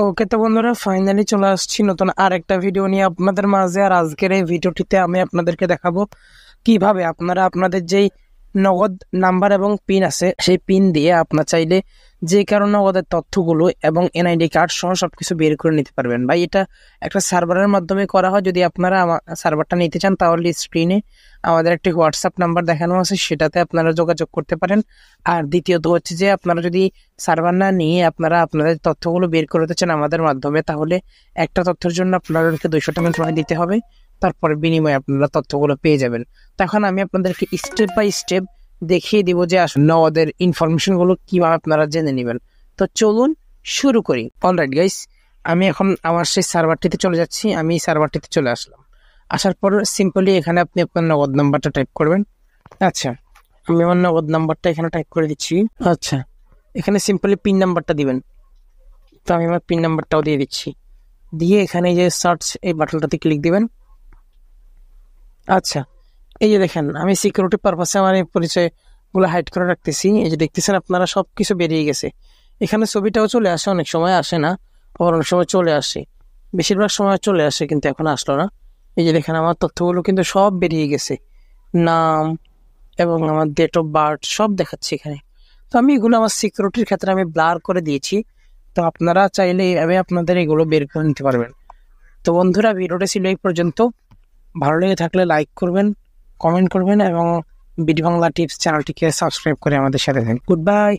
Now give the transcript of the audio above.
ওকে তো বন্ধুরা, ফাইনালি চলে আসছি নতুন আরেকটা ভিডিও নিয়ে আপনাদের মাঝে। আর আজকের এই ভিডিওটিতে আমি আপনাদেরকে দেখাবো কিভাবে আপনারা আপনাদের যেই নগদ নাম্বার এবং পিন আছে সেই পিন দিয়ে আপনার চাইলে যে কারো নগদের তথ্যগুলো এবং এনআইডি কার্ড সহ সবকিছু বের করে নিতে পারবেন। ভাই এটা একটা সার্ভারের মাধ্যমে করা হয়। যদি আপনারা আমার সার্ভারটা নিতে চান তাহলে স্ক্রিনে আমাদের একটি হোয়াটসঅ্যাপ নাম্বার দেখানো আছে, সেটাতে আপনারা যোগাযোগ করতে পারেন। আর দ্বিতীয়ত হচ্ছে যে আপনারা যদি সার্ভার না নিয়ে আপনারা আপনাদের তথ্যগুলো বের করতে চান আমাদের মাধ্যমে, তাহলে একটা তথ্যের জন্য আপনাদেরকে 200 টাকা করে দিতে হবে। তারপরে বিনিময়ে আপনারা তথ্যগুলো পেয়ে যাবেন। তখন আমি আপনাদেরকে স্টেপ বাই স্টেপ দেখিয়ে দিব যে আসলে ওদের ইনফরমেশন গুলো কিভাবে আপনারা জেনে নেবেন। তো চলুন শুরু করি। অলরাইট গাইস, আমি এখন আমার সেই সার্ভারটিতে চলে যাচ্ছি। আমি সার্ভারটিতে চলে আসলাম। আসার পর সিম্পলি এখানে আপনি আপনার নগদ নাম্বারটা টাইপ করবেন। আচ্ছা, আমি আমার নগদ নাম্বারটা এখানে টাইপ করে দিচ্ছি। আচ্ছা, এখানে সিম্পলি পিন নাম্বারটা দিবেন। তো আমি আমার পিন নাম্বারটাও দিয়ে দিচ্ছি। দিয়ে এখানে যে সার্চ এই বাটনটাতে ক্লিক দিবেন। আচ্ছা, এই যে দেখেন আমি সিকিউরিটি পারপাসে আমার এই পরিচয়গুলো হাইড করে রাখতেছি। এই যে দেখতেছেন আপনারা সবকিছু বেরিয়ে গেছে। এখানে ছবিটাও চলে আসে, অনেক সময় আসে না, আবার অনেক সময় চলে আসে। বেশিরভাগ সময় চলে আসে, কিন্তু এখন আসলো না। এই যে দেখেন আমার তথ্যগুলো কিন্তু সব বেরিয়ে গেছে, নাম এবং আমার ডেট অফ বার্থ সব দেখাচ্ছে এখানে। তো আমি এগুলো আমার সিকিউরিটির ক্ষেত্রে আমি ব্লার করে দিয়েছি। তো আপনারা চাইলে এইভাবে আপনাদের এগুলো বের করে নিতে পারবেন। তো বন্ধুরা, ভিডিওটা ছিল এই পর্যন্ত। ভালো লেগে থাকলে লাইক করবেন, কমেন্ট করবেন এবং বিডি বাংলা টিপস চ্যানেলটিকে সাবস্ক্রাইব করে আমাদের সাথে থাকবেন। Good bye.